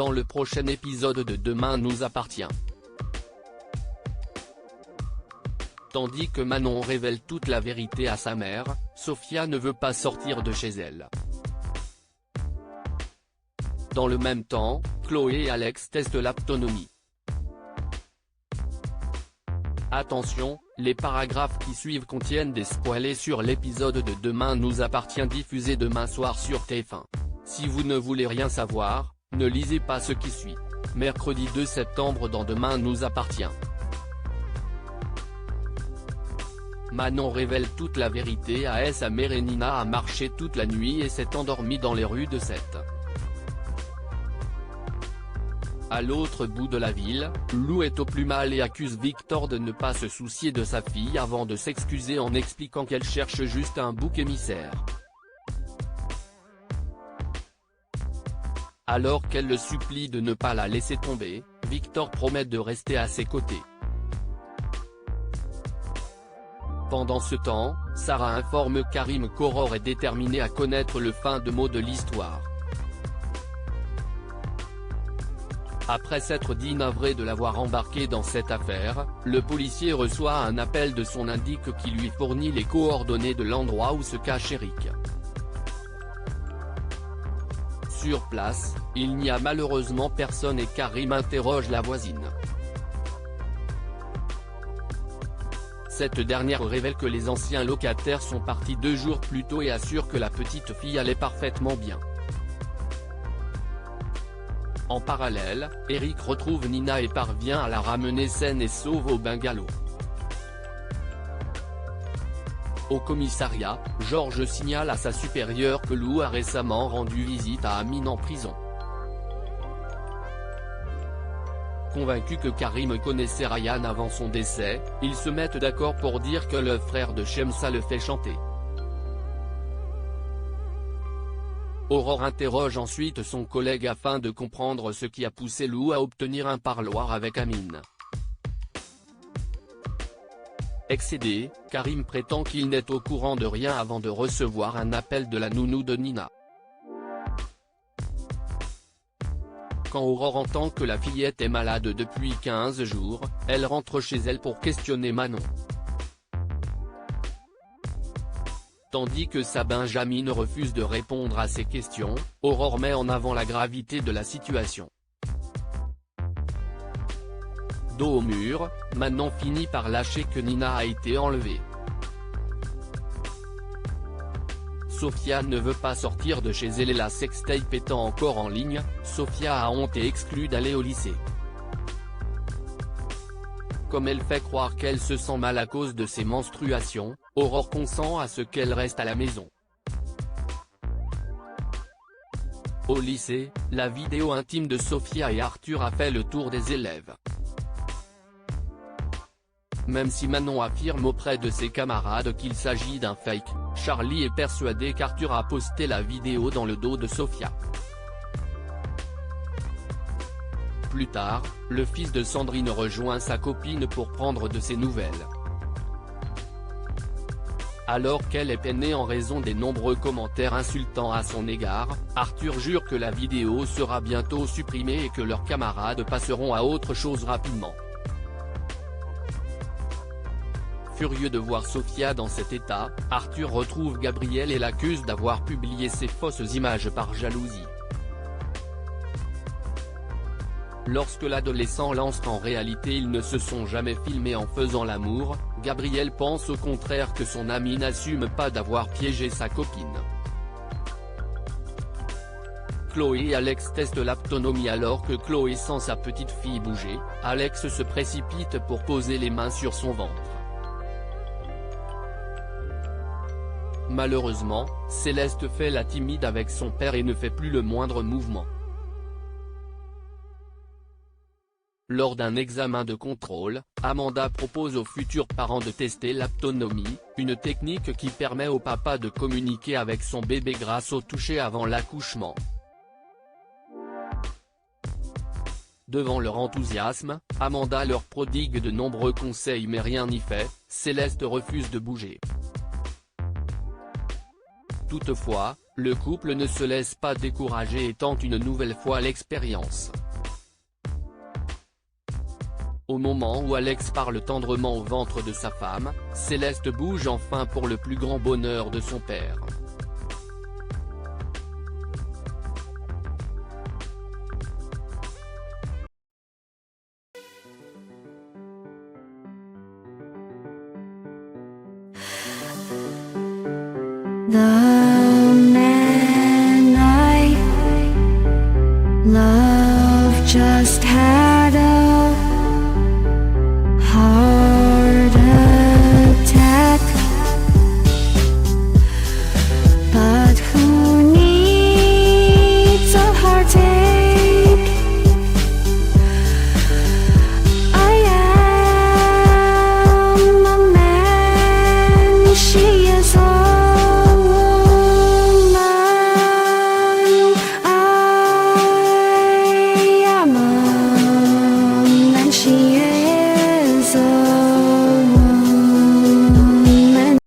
dans le prochain épisode de Demain nous appartient. Tandis que Manon révèle toute la vérité à sa mère, Sophia ne veut pas sortir de chez elle. Dans le même temps, Chloé et Alex testent l'autonomie. Attention, les paragraphes qui suivent contiennent des spoilers sur l'épisode de Demain nous appartient diffusé demain soir sur TF1. Si vous ne voulez rien savoir, ne lisez pas ce qui suit. Mercredi 2 septembre dans Demain nous appartient. Manon révèle toute la vérité à sa mère et Nina a marché toute la nuit et s'est endormie dans les rues de Sète. À l'autre bout de la ville, Lou est au plus mal et accuse Victor de ne pas se soucier de sa fille avant de s'excuser en expliquant qu'elle cherche juste un bouc émissaire. Alors qu'elle le supplie de ne pas la laisser tomber, Victor promet de rester à ses côtés. Pendant ce temps, Sarah informe Karim qu'Aurore est déterminée à connaître le fin de mot de l'histoire. Après s'être dit navré de l'avoir embarqué dans cette affaire, le policier reçoit un appel de son indique qui lui fournit les coordonnées de l'endroit où se cache Eric. Sur place, il n'y a malheureusement personne et Karim interroge la voisine. Cette dernière révèle que les anciens locataires sont partis 2 jours plus tôt et assure que la petite fille allait parfaitement bien. En parallèle, Eric retrouve Nina et parvient à la ramener saine et sauve au bungalow. Au commissariat, Georges signale à sa supérieure que Lou a récemment rendu visite à Amine en prison. Convaincu que Karim connaissait Ryan avant son décès, ils se mettent d'accord pour dire que le frère de Shemsa le fait chanter. Aurore interroge ensuite son collègue afin de comprendre ce qui a poussé Lou à obtenir un parloir avec Amine. Excédé, Karim prétend qu'il n'est au courant de rien avant de recevoir un appel de la nounou de Nina. Quand Aurore entend que la fillette est malade depuis 15 jours, elle rentre chez elle pour questionner Manon. Tandis que sa Benjamine refuse de répondre à ses questions, Aurore met en avant la gravité de la situation. Dos au mur, Manon finit par lâcher que Nina a été enlevée. Sophia ne veut pas sortir de chez elle et la sextape étant encore en ligne, Sophia a honte et exclut d'aller au lycée. Comme elle fait croire qu'elle se sent mal à cause de ses menstruations, Aurore consent à ce qu'elle reste à la maison. Au lycée, la vidéo intime de Sophia et Arthur a fait le tour des élèves. Même si Manon affirme auprès de ses camarades qu'il s'agit d'un fake, Charlie est persuadé qu'Arthur a posté la vidéo dans le dos de Sophia. Plus tard, le fils de Sandrine rejoint sa copine pour prendre de ses nouvelles. Alors qu'elle est peinée en raison des nombreux commentaires insultants à son égard, Arthur jure que la vidéo sera bientôt supprimée et que leurs camarades passeront à autre chose rapidement. Furieux de voir Sophia dans cet état, Arthur retrouve Gabriel et l'accuse d'avoir publié ces fausses images par jalousie. Lorsque l'adolescent lance qu'en réalité ils ne se sont jamais filmés en faisant l'amour, Gabriel pense au contraire que son ami n'assume pas d'avoir piégé sa copine. Chloé et Alex testent l'autonomie alors que Chloé sent sa petite fille bouger, Alex se précipite pour poser les mains sur son ventre. Malheureusement, Céleste fait la timide avec son père et ne fait plus le moindre mouvement. Lors d'un examen de contrôle, Amanda propose aux futurs parents de tester l'autonomie, une technique qui permet au papa de communiquer avec son bébé grâce au toucher avant l'accouchement. Devant leur enthousiasme, Amanda leur prodigue de nombreux conseils mais rien n'y fait, Céleste refuse de bouger. Toutefois, le couple ne se laisse pas décourager et tente une nouvelle fois l'expérience. Au moment où Alex parle tendrement au ventre de sa femme, Céleste bouge enfin pour le plus grand bonheur de son père. 나